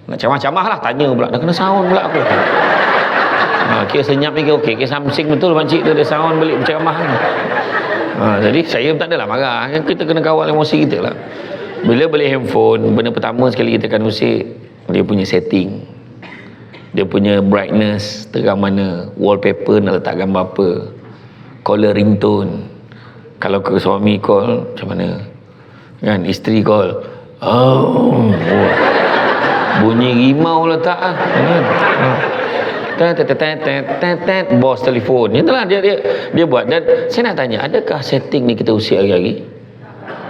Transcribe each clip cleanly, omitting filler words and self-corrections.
Nak camah-camah lah, tanya pula, dah kena sound pula aku. Kira senyap ni, okey, kira something betul makcik tu, dia sound balik berceramah ni. Jadi saya tak adalah marah, kita kena kawal emosi kita lah. Bila beli handphone, benda pertama sekali kita akan usik dia punya setting, dia punya brightness terang mana, wallpaper nak letak gambar apa, caller ringtone. Kalau ke suami call macam mana kan, isteri call bunyi rimau letak kan, bos telefon. Itulah dia buat. Dan saya nak tanya, adakah setting ni kita usik hari-hari?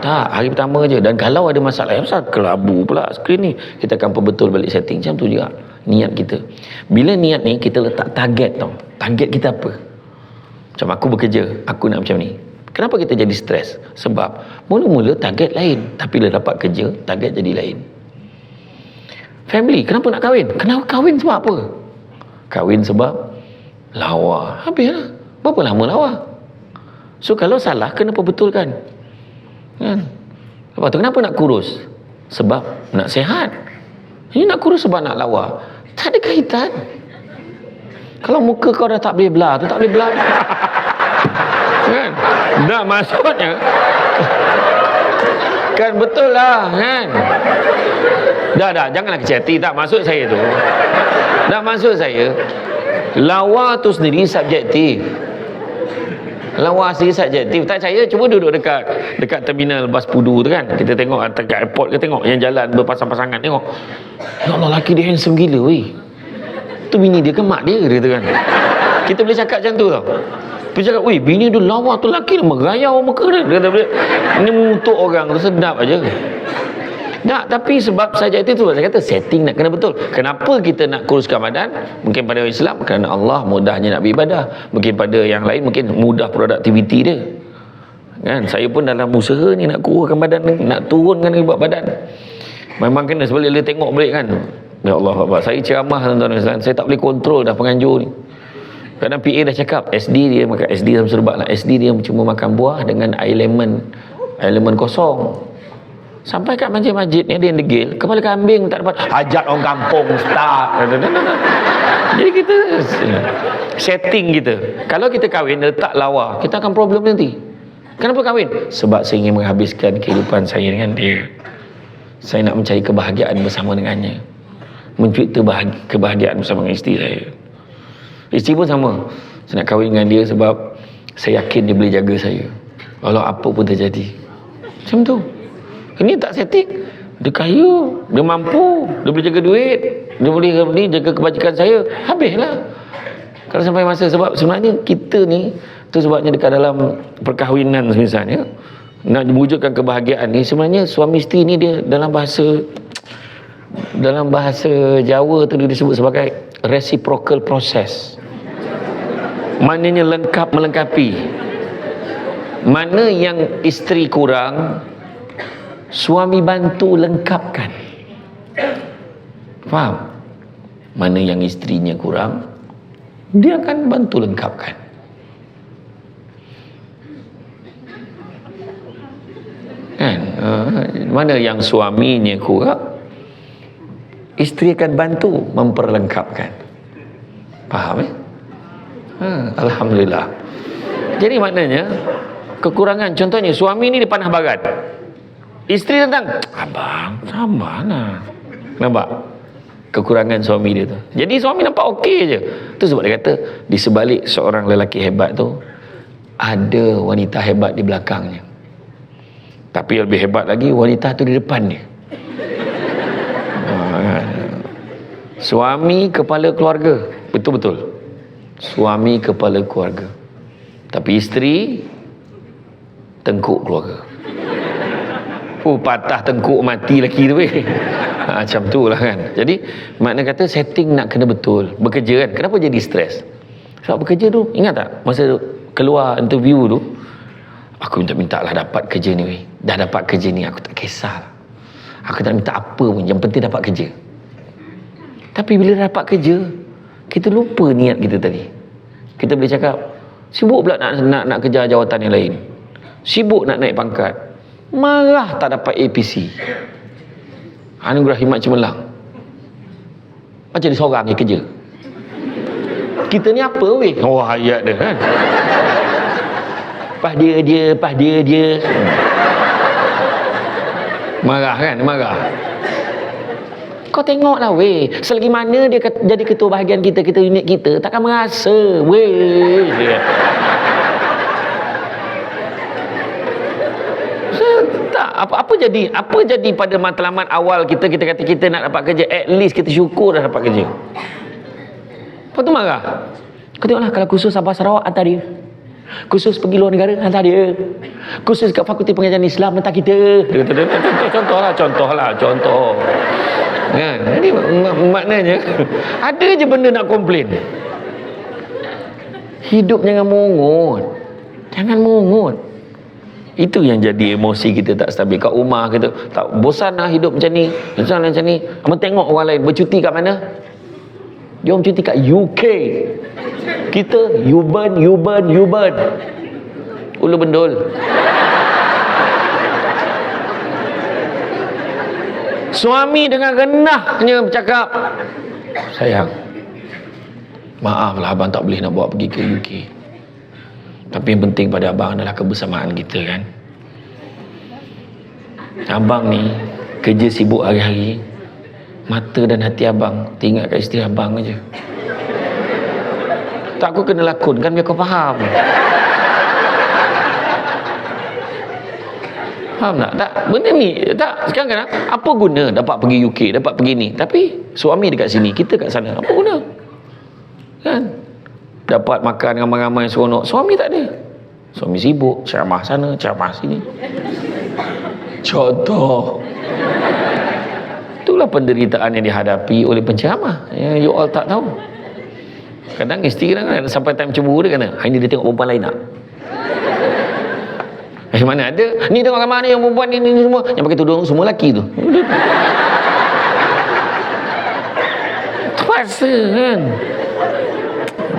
Tak, hari pertama je. Dan kalau ada masalah, pasal kelabu pula skrin ni, kita akan perbetul balik setting. Macam tu juga niat kita. Bila niat ni kita letak target tau. Target kita apa? Macam aku bekerja, aku nak macam ni. Kenapa kita jadi stres? Sebab mula-mula target lain, tapi bila dapat kerja, target jadi lain. Family, kenapa nak kahwin? Kenapa kahwin sebab apa? Kahwin sebab lawa. Habislah. Berapa lama lawa? So kalau salah, kena perbetulkan kan? Lepas tu kenapa nak kurus? Sebab nak sihat. Ini nak kurus sebab nak lawa. Tak ada kaitan. Kalau muka kau dah tak boleh belah tu, tak boleh belah kan? Dah maksudnya kan, betul lah kan? Dah janganlah kecil hati. Tak maksud saya tu. Tak maksud saya, lawa tu sendiri subjektif. Lawa sendiri subjektif. Tak percaya, cuba duduk dekat terminal bas Pudu tu kan. Kita tengok dekat airport, kita tengok yang jalan berpasang-pasangan, tengok. Ya Allah, lelaki dia handsome gila weh. Tu bini dia ke mak dia tu kan. Kita boleh cakap macam tu tau. Dia cakap, weh, bini dia lawa tu, lelaki dia merayau muka dia. Dia kata, ini mengutuk orang tu, sedap aja. Tak, tapi sebab saja itu saya kata setting nak kena betul. Kenapa kita nak kuruskan badan? Mungkin pada Islam kerana Allah mudahnya nak beribadah. Mungkin pada yang lain mungkin mudah produktiviti dia. Kan, saya pun dalam usaha ni nak kuruskan badan ni, nak turunkan berat badan. Memang kena sebab dia tengok balik kan. Ya Allah, saya ceramah tuan-tuan dan saya tak boleh kontrol dah penganjur ni. Kadang PA dah cakap SD dia makan SD sama serbat lah. SD dia cuma makan buah dengan air lemon kosong. Sampai kat masjid-masjid ni ada yang degil, kepala kambing tak dapat, hajat orang kampung start. Jadi kita setting kita. Kalau kita kahwin letak lawa, kita akan problem nanti. Kenapa kahwin? Sebab saya ingin menghabiskan kehidupan saya dengan dia. Saya nak mencari kebahagiaan bersama dengannya, mencipta kebahagiaan bersama dengan isteri saya. Isteri pun sama. Saya nak kahwin dengan dia sebab saya yakin dia boleh jaga saya walau apa pun terjadi. Macam tu. Ini tak setting. Dia kaya, dia mampu, dia boleh jaga duit, dia boleh jaga kebajikan saya. Habislah. Kalau sampai masa, sebab sebenarnya kita ni, tu sebabnya dekat dalam perkahwinan misalnya, nak mewujudkan kebahagiaan ni, sebenarnya suami isteri ni dia dalam bahasa Jawa tu dia disebut sebagai reciprocal process. Maknanya lengkap melengkapi. Mana yang isteri kurang, suami bantu lengkapkan. Faham? Mana yang isterinya kurang, dia akan bantu lengkapkan. Kan? Mana yang suaminya kurang, isteri akan bantu memperlengkapkan. Faham Alhamdulillah. Jadi maknanya kekurangan, contohnya suami ni dia panah barat, isteri datang, abang sabarlah. Nampak kekurangan suami dia tu. Jadi suami nampak okey je. Tu sebab dia kata di sebalik seorang lelaki hebat tu ada wanita hebat di belakangnya. Tapi yang lebih hebat lagi, wanita tu di depan dia. Suami kepala keluarga, betul-betul. Suami kepala keluarga, tapi isteri tengkuk keluarga. Patah tengkuk mati lelaki tu macam tu lah kan. Jadi makna kata setting nak kena betul. Bekerja kan, kenapa jadi stres? Sebab bekerja tu, ingat tak masa keluar interview tu, aku minta lah dapat kerja ni. Dah dapat kerja ni, aku tak kisah. Aku tak minta apa pun, yang penting dapat kerja. Tapi bila dapat kerja, kita lupa niat kita tadi. Kita boleh cakap, sibuk pula nak kejar jawatan yang lain, sibuk nak naik pangkat, marah tak dapat APC, anugerah khidmat cemerlang. Macam dia seorang dia kerja. Kita ni apa weh? Oh, ayat dia kan. Pas dia. Marah kan? Marah. Kau tengoklah weh, selagi mana dia jadi ketua bahagian kita unit kita, takkan merasa weh. Tak, apa jadi pada matlamat awal kita kata kita nak dapat kerja, at least kita syukur dah dapat kerja. Lepas tu marah. Kau tengoklah, kalau khusus Sabah Sarawak hantar dia, khusus pergi luar negara hantar dia, khusus kat Fakulti Pengajian Islam hantar kita. Contoh kan? Jadi maknanya ada je benda nak komplain. Hidup jangan mungut. Itu yang jadi emosi kita tak stabil. Kat rumah kita tak bosan lah hidup macam ni. Kamu tengok orang lain bercuti kat mana? Dia orang bercuti kat UK. Kita you burn. Ulu Bendul. Suami dengan renahnya bercakap, sayang, maaflah abang tak boleh nak bawa pergi ke UK. Tapi yang penting pada abang adalah kebersamaan kita kan. Abang ni kerja sibuk hari-hari, mata dan hati abang tinggal kat isteri abang aja. Tak, aku kena lakon kan biar kau faham. Faham tak? Benda ni tak, sekarang kan apa guna dapat pergi UK, dapat pergi ni, tapi suami dekat sini, kita kat sana, apa guna? Kan? Dapat makan ramai-ramai seronok, suami tak ada. Suami sibuk, ceramah sana, ceramah sini. Contoh. Itulah penderitaan yang dihadapi oleh penceramah yang you all tak tahu. Kadang isteri kadang sampai time cemburu dia kata, hari ni dia tengok perempuan lain tak? Mana ada? Ni tengok ramai ni yang perempuan ni semua yang pakai tudung semua lelaki tu. Terpaksa kan?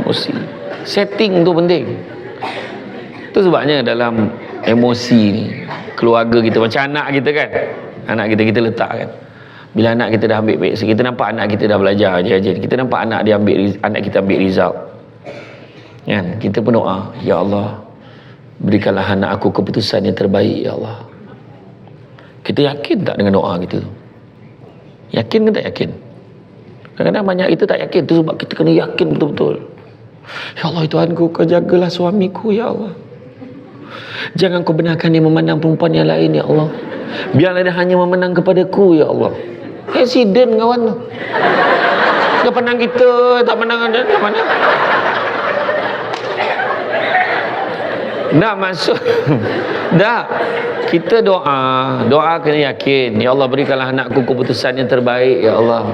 Emosi. Setting tu penting. Itu sebabnya dalam emosi ni, keluarga kita macam anak kita kan. Anak kita letak kan. Bila anak kita dah ambil baik, kita nampak anak kita dah belajar je. Kita nampak anak kita ambil result. Kan? Kita berdoa, ya Allah, berikanlah anak aku keputusan yang terbaik, ya Allah. Kita yakin tak dengan doa kita tu? Yakin ke tak yakin? Kadang-kadang banyak kita tak yakin. Tu sebab kita kena yakin betul-betul. Ya Allah, Tuhanku, kau jagalah suamiku, ya Allah. Jangan kau benarkan dia memandang perempuan yang lain, ya Allah. Biarlah dia hanya memandang kepadaku, ya Allah. Accident kawan tu. Dia pandang kita, tak pandang dia, tak pandang. Dah masuk. Dah. Kita doa kena yakin. Ya Allah, berikanlah anakku keputusan yang terbaik, ya Allah.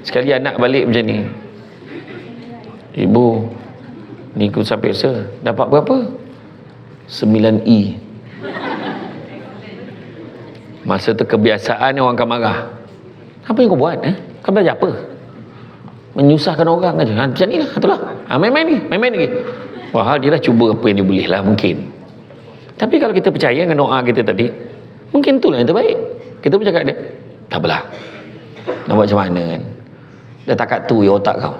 Sekali anak balik macam ni, ibu, ni aku sampai dapat berapa? 9E. Masa tu kebiasaan orang akan marah. Apa yang kau buat? Kau belajar apa? Menyusahkan orang aja. Macam ni lah. Itulah. Main-main lagi. Wah, dia dah cuba apa yang dia boleh lah mungkin. Tapi kalau kita percaya dengan doa kita tadi, mungkin itulah yang terbaik. Kita pun cakap dia, tak apalah, nak buat macam mana kan? Dah takat tu ya otak kau.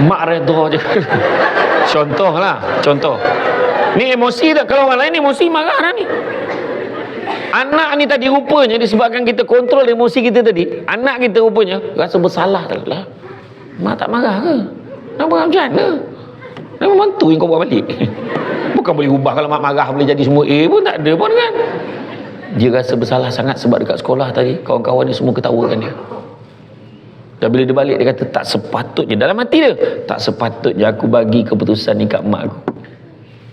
Mak redha je. Contoh. Ni emosi tak? Kalau orang lain emosi marah dah ni. Anak ni tadi rupanya disebabkan kita kontrol emosi kita tadi, anak kita rupanya rasa bersalah tak lah. Mak tak marah ke? Nak buat macam mana? Nak membantu yang kau buat balik. Bukan boleh ubah. Kalau mak marah boleh jadi semua A pun tak ada pun kan. Dia rasa bersalah sangat sebab dekat sekolah tadi kawan-kawan dia semua ketawakan dia. Dan bila dia balik dia kata tak sepatutnya, dalam hati dia, tak sepatutnya aku bagi keputusan ni kat mak aku.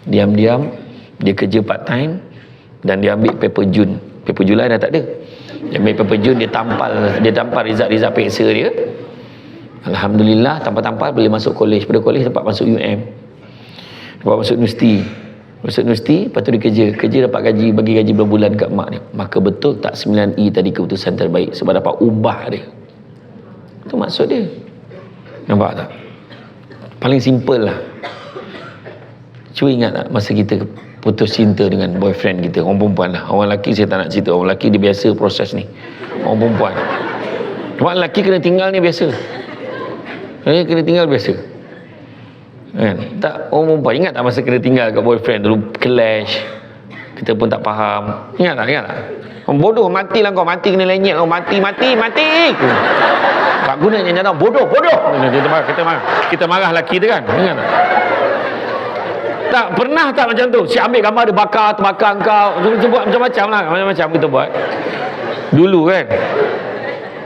Diam-diam dia kerja part time dan dia ambil paper June. Paper Julai dah tak ada. Dia ambil paper June, dia tampal result periksa dia. Alhamdulillah, tampal-tampal boleh masuk college. Pada college dapat masuk UM, dapat masuk universiti. Lepas tu dia kerja dapat gaji, bagi gaji berbulan kat mak dia. Maka betul tak 9E tadi keputusan terbaik sebab dapat ubah dia. Itu maksud dia. Nampak tak? Paling simple lah. Cuba ingat tak masa kita putus cinta dengan boyfriend kita, orang perempuan lah. Orang lelaki saya tak nak cerita, orang lelaki dia biasa proses ni. Orang perempuan, orang lelaki kena tinggal ni biasa. Kena tinggal biasa kan? Tak, orang perempuan ingat tak masa kena tinggal kat boyfriend dulu, clash, kita pun tak faham. Ingat tak? Orang bodoh, matilah kau, mati kena lenyek kau, mati. Tak guna yang nyata, bodoh. Kita marah lelaki tu kan. Ingat tak? Tak pernah tak macam tu. Si ambil gambar dia terbakar kau. Kita buat macam-macam lah. Macam-macam kita buat dulu kan.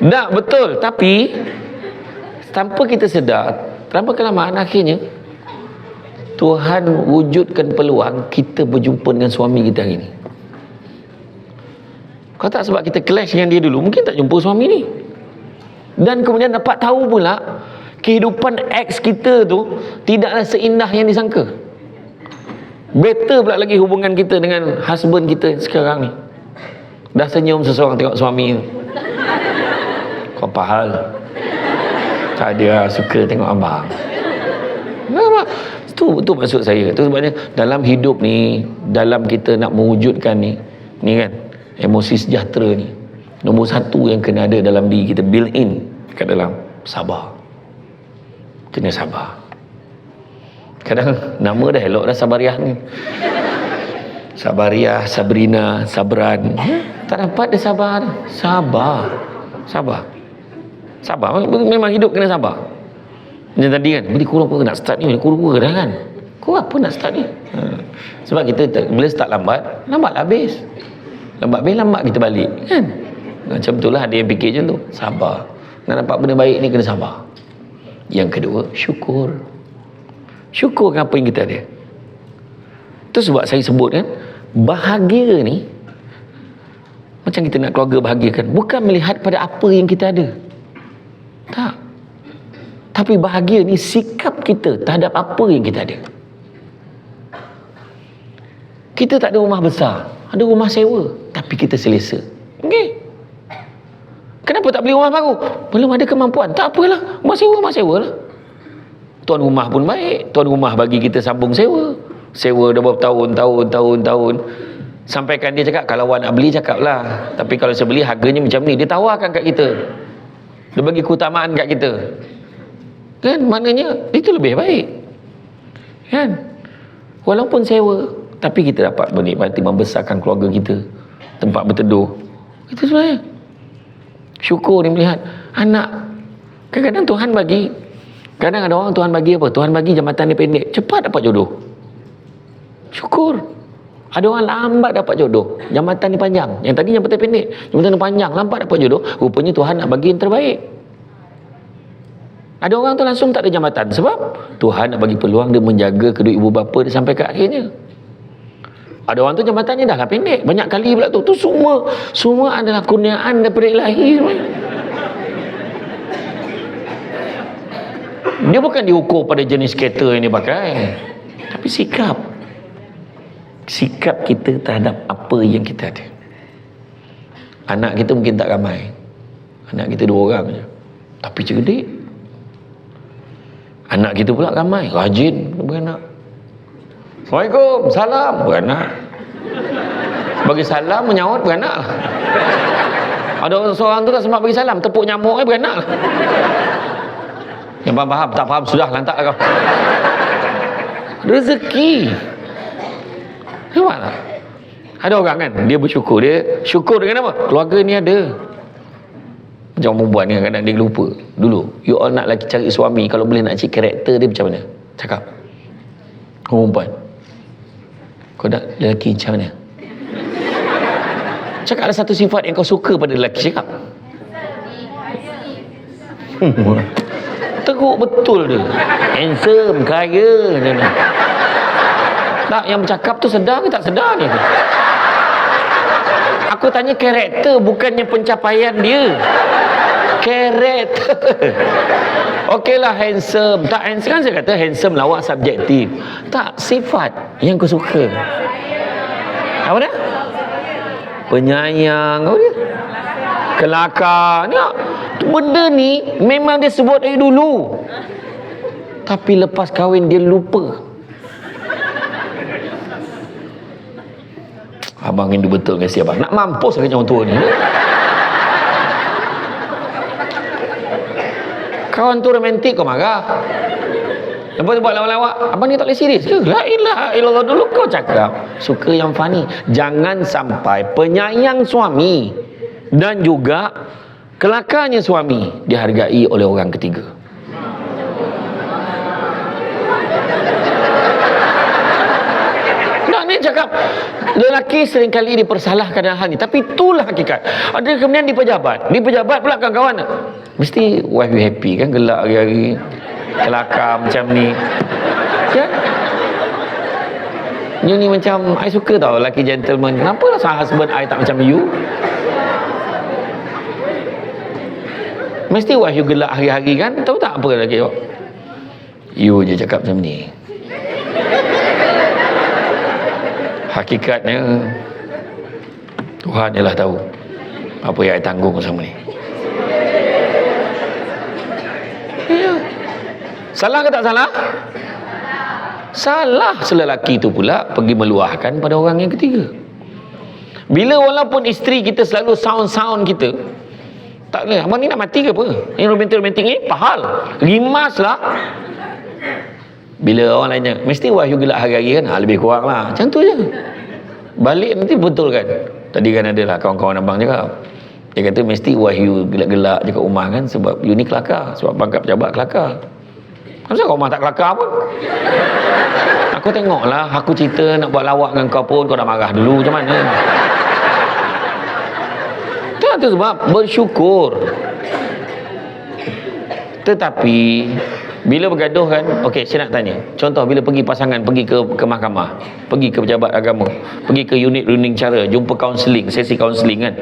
Tak betul. Tapi tanpa kita sedar, tanpa kelamaan, akhirnya Tuhan wujudkan peluang kita berjumpa dengan suami kita hari ni. Kalau tak sebab kita clash dengan dia dulu, mungkin tak jumpa suami ni. Dan kemudian dapat tahu pula kehidupan ex kita tu tidaklah seindah yang disangka. Better pula lagi hubungan kita dengan husband kita sekarang ni. Dah senyum seseorang tengok suami tu. Kau apa hal? Tak ada, suka tengok abang. Tu maksud saya. Tu sebabnya dalam hidup ni, dalam kita nak mewujudkan ni kan, emosi sejahtera ni, nombor satu yang kena ada dalam diri kita, build in kat dalam, sabar. Kena sabar. Kadang nama dah elok dah, Sabariah ni. Sabariah, Sabrina, Sabran. Tak dapat dia sabar. Sabar. Memang hidup kena sabar. Macam tadi kan, bila kurang apa nak start ni, kurang dah kan. Kurang apa nak start ni. Sebab kita bila start lambat habis. Lambat kita balik kan. Macam itulah ada yang fikir macam tu. Sabar. Nak dapat benda baik ni kena sabar. Yang kedua, syukur. Syukurkan apa yang kita ada. Itu sebab saya sebut kan, bahagia ni macam kita nak keluarga bahagiakan, bukan melihat pada apa yang kita ada. Tak. Tapi bahagia ni sikap kita terhadap apa yang kita ada. Kita tak ada rumah besar, ada rumah sewa, tapi kita selesa. Okey. Kenapa tak beli rumah baru? Belum ada kemampuan. Tak apalah, rumah sewa lah. Tuan rumah pun baik. Tuan rumah bagi kita sambung sewa. Sewa dah bertahun-tahun. Sampaikan dia cakap, kalau awak nak beli cakap lah. Tapi kalau saya beli harganya macam ni. Dia tawarkan kat kita. Dia bagi keutamaan kat kita. Kan, maknanya itu lebih baik. Kan? Walaupun sewa, tapi kita dapat menikmati, membesarkan keluarga kita. Tempat berteduh. Itu sebenarnya. Syukur ni melihat anak. Kadang-kadang Tuhan bagi. Kadang ada orang Tuhan bagi apa? Tuhan bagi jambatan dia pendek, cepat dapat jodoh. Syukur. Ada orang lambat dapat jodoh, jambatan dia panjang. Yang tadi jambatan pendek, jambatan dia panjang, lambat dapat jodoh. Rupanya Tuhan nak bagi yang terbaik. Ada orang tu langsung tak ada jambatan sebab Tuhan nak bagi peluang dia menjaga kedua ibu bapa dia sampai ke akhirnya. Ada orang tu jambatannya dah lah pendek, banyak kali pula tu. Tu semua adalah kurniaan daripada Ilahi sebenarnya. Dia bukan diukur pada jenis kereta yang dia pakai, tapi sikap kita terhadap apa yang kita ada. Anak kita mungkin tak ramai, anak kita 2 orang je, tapi cerdik. Anak kita pula ramai, rajin beranak. Assalamualaikum, salam, beranak. Bagi salam, menyahut, beranak lah. Ada seorang tu tak sempat bagi salam, tepuk nyamuk beranak lah. Yang faham, tak faham, sudah lantak lah kau. Rezeki. Nampak tak? Ada orang kan, dia bersyukur. Dia syukur dengan apa? Keluarga ni ada. Macam orang perempuan ni kadang dia lupa. Dulu, you all nak lagi cari suami, kalau boleh nak cari karakter dia macam mana? Cakap. Orang perempuan. Kau nak lelaki macam mana? Cakap ada satu sifat yang kau suka pada lelaki, cakap. Teruk betul dia. Handsome, kaya. Tak, yang bercakap tu sedar ke tak sedar ni? Aku tanya karakter, bukannya pencapaian dia. Karakter. Okeylah handsome. Tak, handsome kan saya kata handsome lawak subjektif. Tak, sifat yang kau suka. Apa dia? Penyayang. Apa dia? Kelakar. Ni, benda ni memang dia sebut dari dulu. Tapi lepas kahwin dia lupa. Abang rindu betul dengan si abang. Nak mampus lagi orang tua ni. Kawan tu romantik kau marah. Lepas tu buat lawak-lawak. Abang ni tak boleh serius ke? La ilaha illallah, dulu kau cakap suka yang funny. Jangan sampai penyayang suami dan juga kelakarnya suami dihargai oleh orang ketiga. Nak ni cakap lelaki seringkali dipersalahkan dalam hal ni, tapi itulah hakikat. Ada kemudian di pejabat pula kawan-kawan mesti wife you happy kan, gelak hari-hari, kelakar macam ni kan. You ni macam, I suka tau lelaki gentleman. Kenapa lah husband I tak macam you? Mesti wife you gelak hari-hari kan. Tahu tak apa lagi you je cakap macam ni. Hakikatnya Tuhan ialah tahu apa yang I tanggung sama ni. Salah ke tak salah? Salah selelaki itu pula pergi meluahkan pada orang yang ketiga. Bila walaupun isteri kita selalu sound kita, tak boleh, abang ni nak mati ke apa? Ini romantik-romantik ni pahal, rimas lah. Bila orang lainnya, mesti wahyu gelak hari-hari kan, lebih kurang lah, macam tu je. Balik nanti betul kan. Tadi kan ada lah kawan-kawan abang cakap, dia kata mesti wahyu gelak-gelak je kat rumah kan, sebab you ni kelakar, sebab pangkat pejabat kelakar. Kenapa kau rumah tak kelakar pun? Aku tengok lah, aku cerita nak buat lawak dengan kau pun, kau dah marah dulu, macam mana? Itu sebab bersyukur. Tetapi bila bergaduh kan, okey, saya nak tanya, contoh bila pergi pasangan pergi ke mahkamah, pergi ke pejabat agama, pergi ke unit running cara, jumpa kaunseling, sesi kaunseling kan,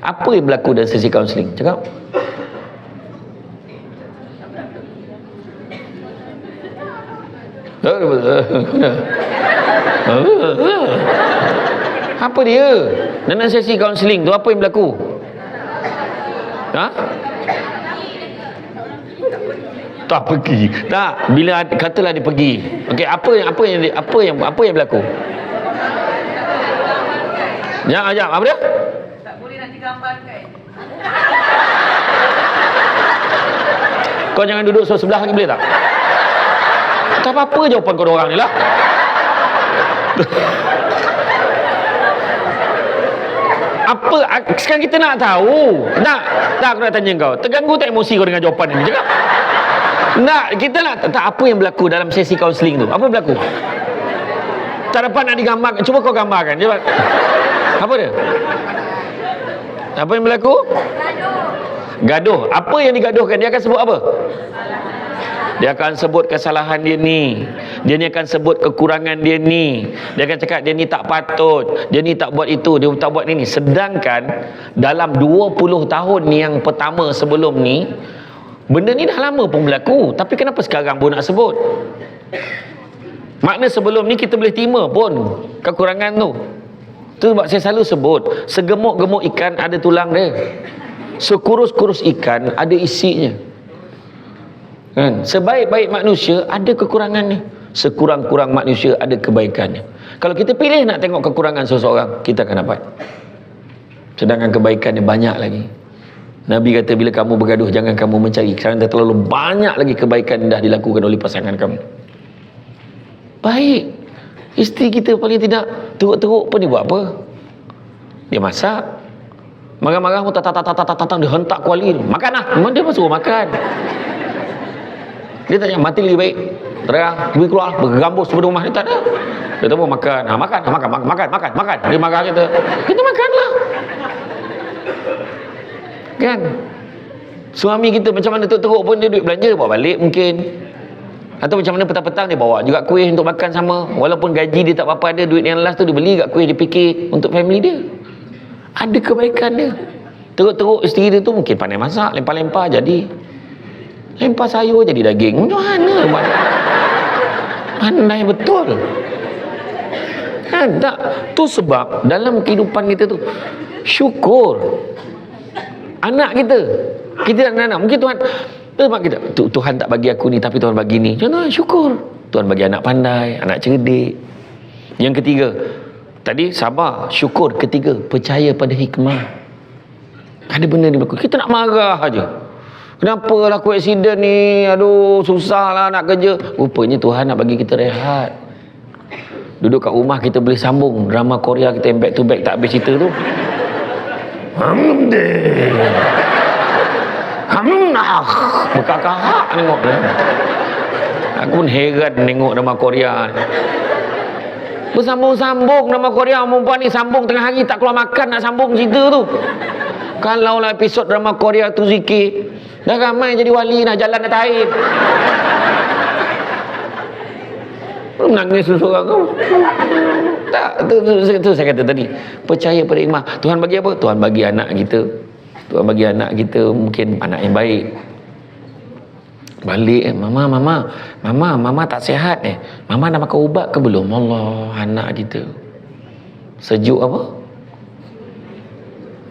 apa yang berlaku dalam sesi kaunseling? Cakap apa dia dalam sesi kaunseling tu? Apa yang berlaku? Ha? Tak pergi. Tak, bila katalah dia pergi. Okey, apa yang berlaku? Jap, apa dia? Tak boleh nak digambarkan. Kau jangan duduk sebelah lagi boleh tak? Tak apa-apa jawapan kau orang ni lah. Apa sekarang kita nak tahu? Tak aku nak tanya kau. Terganggu tak emosi kau dengan jawapan ni? Cakap. Nak, kita nak tak apa yang berlaku dalam sesi kaunseling tu? Apa berlaku? Tak dapat nak digambarkan. Cuba kau gambarkan. Cuba. Apa dia? Apa yang berlaku? Gaduh. Apa yang digaduhkan? Dia akan sebut apa? Dia akan sebut kesalahan dia ni. Dia ni akan sebut kekurangan dia ni. Dia akan cakap dia ni tak patut, dia ni tak buat itu, dia tak buat ini. Sedangkan dalam 20 tahun ni yang pertama sebelum ni, benda ni dah lama pun berlaku, tapi kenapa sekarang pun nak sebut? Makna sebelum ni kita boleh terima pun kekurangan tu. Tu sebab saya selalu sebut, segemuk-gemuk ikan ada tulang dia, sekurus-kurus ikan ada isinya kan? Sebaik-baik manusia ada kekurangannya, sekurang-kurang manusia ada kebaikannya. Kalau kita pilih nak tengok kekurangan seseorang, kita akan dapat, sedangkan kebaikannya banyak lagi. Nabi kata bila kamu bergaduh jangan kamu mencari, kerana terlalu banyak lagi kebaikan yang dah dilakukan oleh pasangan kamu. Baik, isteri kita paling tidak teruk-teruk pun dia buat apa? Dia masak, marah-marah pun tatang dia hentak kuali, makan lah, memang dia pun suruh makan. Dia tanya mati lebih baik terang, pergi keluar, bergambus pada rumah. Dia tak ada. Kita pun makan. Makan. Dia marah kita makanlah. Kan? Suami kita macam mana teruk pun dia duit belanja, dia bawa balik mungkin. Atau macam mana petang-petang dia bawa juga kuih untuk makan sama. Walaupun gaji dia tak apa-apa ada, duit yang last tu dia beli kat kuih, dia fikir untuk family dia. Ada kebaikan dia. Teruk-teruk isteri dia tu mungkin pandai masak, lempar-lempar jadi. Lempar sayur jadi daging. Macam mana? Pandai betul. Kan tak? Tu sebab dalam kehidupan kita tu syukur. Anak kita nak anak. Mungkin Tuhan, sebab kita Tuhan tak bagi aku ni tapi Tuhan bagi ni. Contoh syukur. Tuhan bagi anak pandai, anak cerdik. Yang ketiga, Tadi sabar, syukur. Ketiga, percaya pada hikmah. Ada benda ni berlaku, kita nak marah aja. Kenapa lah aku aksiden ni? Aduh, susah lah nak kerja. Rupanya Tuhan nak bagi kita rehat. Duduk kat rumah kita boleh sambung drama Korea kita yang back to back tak habis cerita tu. Berkakak tengok dia. Aku pun heran tengok drama Korea ni. Bersambung-sambung drama Korea. Perempuan ni sambung tengah hari tak keluar makan nak sambung cerita tu. Kalau lah episod drama Korea tu zikir, dah ramai jadi wali nak jalan atas air. Menangis seorang tu. Tak, tu saya kata tadi. Percaya pada hikmah. Tuhan bagi apa? Tuhan bagi anak kita. Tuhan bagi anak kita mungkin anak yang baik. Balik, mama tak sihat Mama dah makan ubat ke belum? Allah, anak kita. Sejuk apa?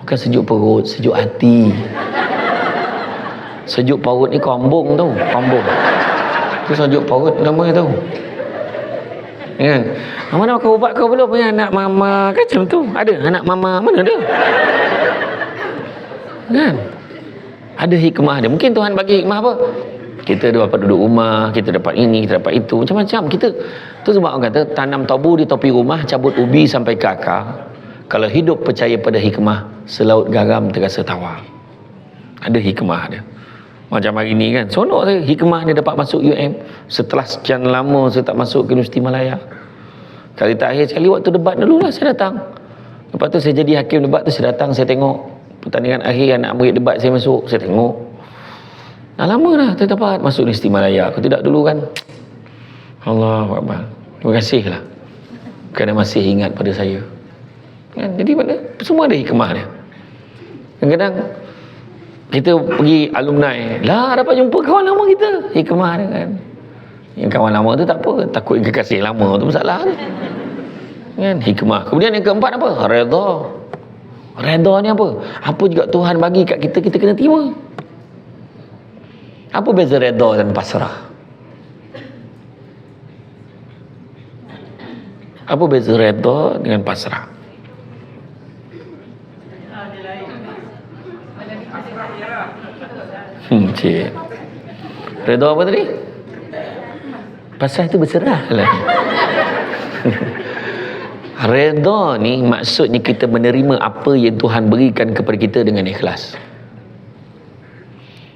Bukan sejuk perut, sejuk hati. Sejuk perut ni kombong tau, kombong. Tu sejuk perut namanya tau. Kan? Mama dah makan ubat ke belum? Ya, anak mama kan macam tu. Ada anak mama mana ada? Kan? Ada hikmah dia. Mungkin Tuhan bagi hikmah apa? Kita dapat duduk rumah, kita dapat ini, kita dapat itu, macam-macam. Kita tu sebab orang kata tanam tabu di topi rumah, cabut ubi sampai ke akar. Kalau hidup percaya pada hikmah, selaut garam terasa tawar. Ada hikmah dia. Macam hari ni kan, sonok saya hikmah dia dapat masuk UM setelah sekian lama saya tak masuk ke Universiti Malaya. Kali terakhir sekali waktu debat dululah saya datang. Lepas tu saya jadi hakim debat tu, saya datang, saya tengok pertandingan akhir anak murid debat saya masuk, saya tengok. Dah lama dah saya dapat masuk Universiti Malaya. Aku tidak dulu kan. Allahu Akbar. Terima kasih lah kerana masih ingat pada saya. Kan? Jadi mana semua ada hikmah dia. Kadang-kadang kita pergi alumni lah dapat jumpa kawan lama kita. Hikmah dia kan. Yang kawan lama tu tak apa, takut yang kekasih lama tu masalah tu. Kan? Hikmah. Kemudian yang keempat apa? Redha. Redha ni apa? Apa juga Tuhan bagi kat kita, kita kena terima. Apa beza redha dan pasrah? Apa beza redha dengan pasrah? Cik. Redha apa tadi? Pasrah itu berserah lah. Redha ni maksudnya kita menerima apa yang Tuhan berikan kepada kita dengan ikhlas.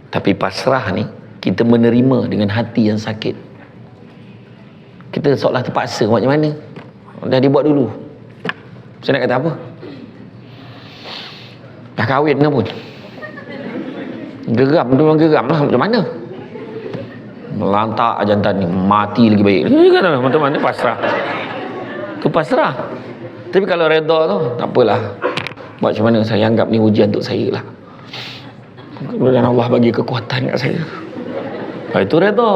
Tapi pasrah ni kita menerima dengan hati yang sakit. Kita seolah terpaksa macam mana? Dah dibuat dulu. Saya nak kata apa? Dah kahwin ke pun? Geram tu orang geram lah. Macam mana? Melantak jantan ni, mati lagi baik. Ini kan teman-teman, ni pasrah. Tu pasrah. Tapi kalau redha tu, tak apalah. Buat macam mana, saya anggap ni ujian untuk saya lah. Kemudian Allah bagi kekuatan kat saya. Itu redha.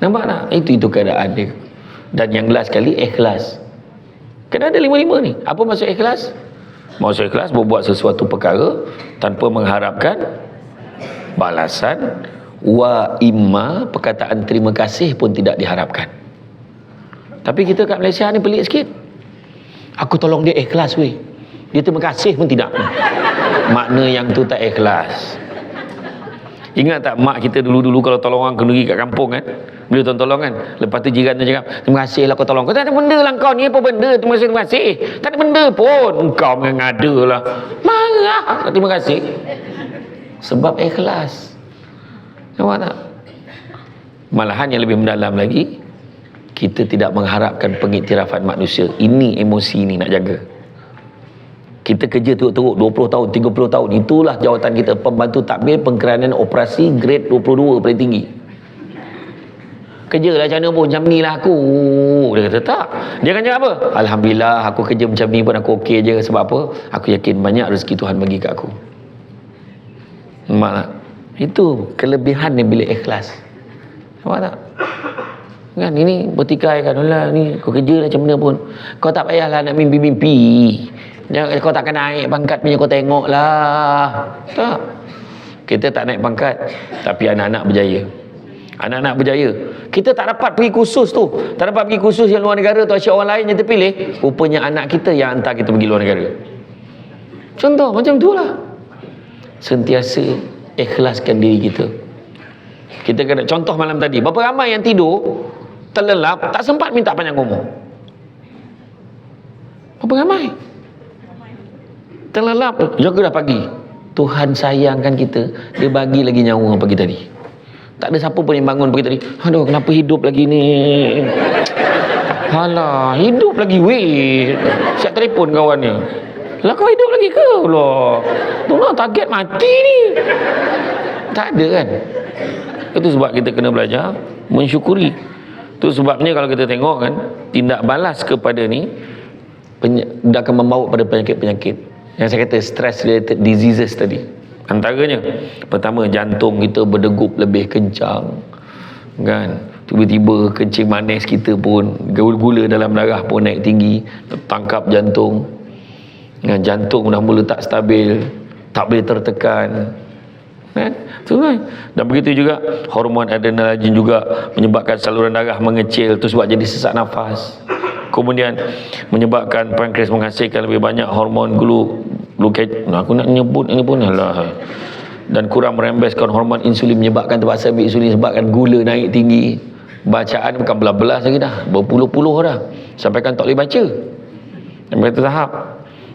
Nampak tak? Itu keadaan dia. Dan yang last sekali, ikhlas. Kena ada lima-lima ni. Apa maksud ikhlas? Maksud ikhlas berbuat sesuatu perkara tanpa mengharapkan balasan, wa imma perkataan terima kasih pun tidak diharapkan. Tapi kita kat Malaysia ni pelik sikit. Aku tolong dia ikhlas weh. Dia terima kasih pun tidak. Makna yang tu tak ikhlas. Ingat tak mak kita dulu-dulu kalau tolong orang kenduri kat kampung kan, bila tolong kan, lepas tu jiran tu cakap, terima kasih lah kau tolong. Kau tak ada benda lah kau ni, apa benda terima kasih. Tak ada benda pun. Kau mengada lah. Marah terima kasih. Sebab ikhlas. Nampak tak? Malahan yang lebih mendalam lagi, kita tidak mengharapkan pengiktirafan manusia. Ini emosi ni nak jaga. Kita kerja teruk-teruk 20 tahun, 30 tahun. Itulah jawatan kita, pembantu takmir pengkeranian operasi grade 22 paling tinggi. Kerja lah macam mana pun, macam ni lah aku. Dia kata tak. Dia akan cakap apa? Alhamdulillah aku kerja macam ni pun aku okey je. Sebab apa? Aku yakin banyak rezeki Tuhan bagi kat aku. Nampak tak? Itu kelebihan dia bila ikhlas. Nampak tak? Kan ini bertikai kan, alah ni kau kerja lah macam mana pun, kau tak payahlah nak mimpi-mimpi. Kau takkan naik pangkat punya, kau tengok lah. Tak. Kita tak naik pangkat, tapi anak-anak berjaya. Anak-anak berjaya. Kita tak dapat pergi kursus tu. Tak dapat pergi kursus yang luar negara tu, asyik orang lain yang terpilih. Rupanya anak kita yang hantar kita pergi luar negara. Contoh macam tu lah. Sentiasa ikhlaskan diri kita. Kita kena contoh malam tadi. Berapa ramai yang tidur terlelap, tak sempat minta panjang umur. Berapa ramai? Terlelap, jaga dah pagi. Tuhan sayangkan kita, dia bagi lagi nyawa pagi tadi. Tak ada siapa pun yang bangun pagi tadi. Aduh, kenapa hidup lagi ni? Alah, hidup lagi weh. Siap telefon kawannya. Lah kau hidup lagi ke? Lah, tu lah target mati ni. Tak ada kan? Itu sebab kita kena belajar mensyukuri. Itu sebabnya kalau kita tengok kan, tindak balas kepada ni dia akan membawa pada penyakit-penyakit yang saya kata stress related diseases tadi. Antaranya, pertama, jantung kita berdegup lebih kencang kan, tiba-tiba kencing manis kita pun, gula dalam darah pun naik tinggi, tertangkap jantung kan, jantung dah mula tak stabil, tak boleh tertekan kan, tu kan. Dan begitu juga hormon adrenalin juga menyebabkan saluran darah mengecil, tu sebab jadi sesak nafas. Kemudian menyebabkan pankreas menghasilkan lebih banyak hormon aku nak nyebut ini pun alah. Dan kurang merembeskan hormon insulin menyebabkan terpaksa ambil insulin, sebabkan gula naik tinggi. Bacaan bukan belas-belas lagi dah, berpuluh-puluh dah, sampaikan tak boleh baca sampai satu tahap.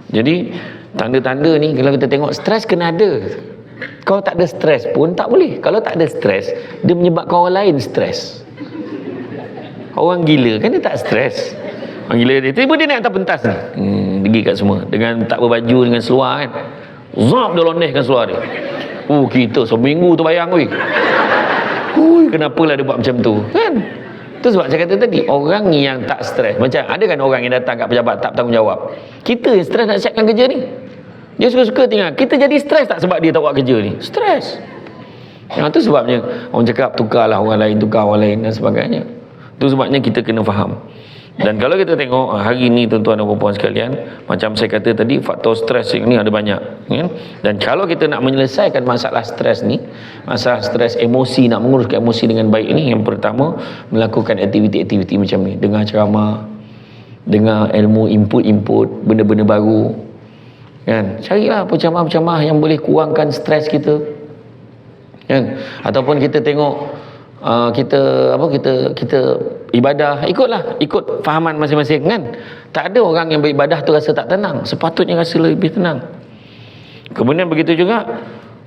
Jadi tanda-tanda ni kalau kita tengok, stres kena ada. Kalau tak ada stres pun tak boleh. Kalau tak ada stres, dia menyebabkan orang lain stres. Orang gila kan dia tak stres. Orang gila dia tiba dia naik atas pentas ni, pergi kat semua dengan tak berbaju, dengan seluar kan, zap dia londehkan seluar dia. Kita seminggu tu bayang weh. Kenapalah dia buat macam tu kan. Tu sebab saya kata tadi, orang yang tak stres, macam ada kan orang yang datang kat pejabat tak bertanggungjawab. Kita yang stres nak siapkan kerja ni, dia suka-suka tinggal. Kita jadi stres tak sebab dia tak buat kerja ni, stres. Tu sebabnya orang cakap tukarlah orang lain, tukar orang lain dan sebagainya. Tu sebabnya kita kena faham. Dan kalau kita tengok hari ni tuan-tuan dan puan-puan sekalian, macam saya kata tadi, faktor stres ni ada banyak kan? Dan kalau kita nak menyelesaikan masalah stres ni, masalah stres emosi, nak menguruskan emosi dengan baik ni, yang pertama, melakukan aktiviti-aktiviti macam ni. Dengar ceramah, dengar ilmu, input-input, benda-benda baru kan. Carilah penceramah-penceramah yang boleh kurangkan stres kita kan. Ataupun kita tengok kita ibadah, ikut fahaman masing-masing kan. Tak ada orang yang beribadah tu rasa tak tenang, sepatutnya rasa lebih tenang. Kemudian begitu juga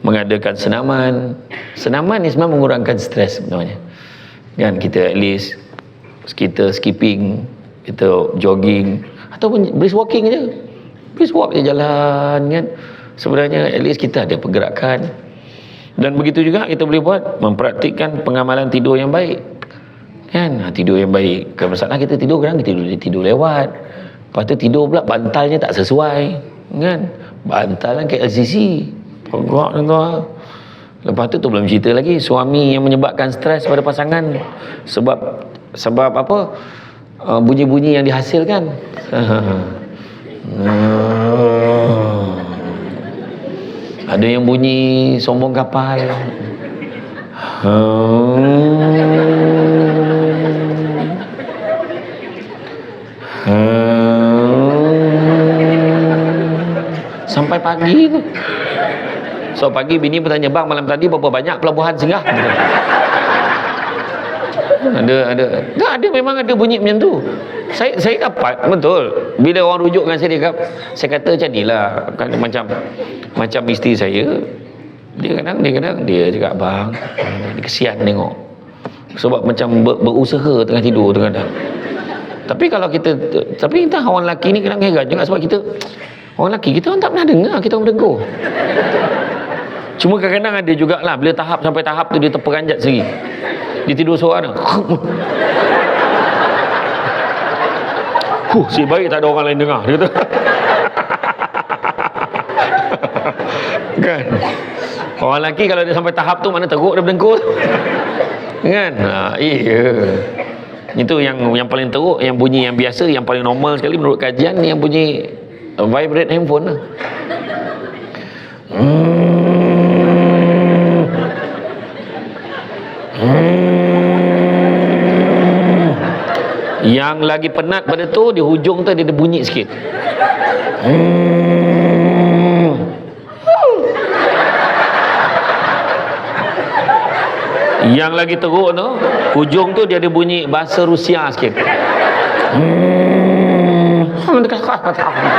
mengadakan senaman ni sebenarnya mengurangkan stres sebenarnya kan. Kita at least kita skipping, kita jogging, ataupun brisk walking je, brisk walk je, jalan kan. Sebenarnya at least kita ada pergerakan. Dan begitu juga kita boleh buat, mempraktikkan pengamalan tidur yang baik kan. Tidur yang baik, kalau masalah kita tidur kadang kita tidur lewat, lepas tu tidur pula bantalnya tak sesuai kan, bantalan KLCC pegak tuan. Lepas tu belum cerita lagi suami yang menyebabkan stres pada pasangan sebab apa, bunyi-bunyi yang dihasilkan. Ada yang bunyi sombong kapal. Sampai pagi tu. So pagi bini bertanya, bang malam tadi berapa banyak pelabuhan singgah? Ada memang ada bunyi macam tu. Saya dapat betul. Bila orang rujuk dengan saya kata macam inilah kan, macam isteri saya, dia kadang dia cakap, bang, dia kesian tengok sebab macam berusaha tengah tidur kadang. Tapi kalau tapi entah orang lelaki ni kadang heran juga, sebab orang lelaki kita orang tak pernah dengar kita orang berdegur. Cuma kadang-kadang ada jugalah bila sampai tahap tu dia terperanjat sendiri, dia tidur seorang. Si baik tak ada orang lain dengar, dia kata. Kan? Orang lelaki kalau dia sampai tahap tu, mana teruk dia berdengkur kan. Iya. Itu yang paling teruk, yang bunyi yang biasa, yang paling normal sekali menurut kajian, yang bunyi vibrate handphone lah. lagi penat pada tu, di hujung tu dia ada bunyi sikit. Yang lagi teruk tu, hujung tu dia ada bunyi bahasa Rusia sikit.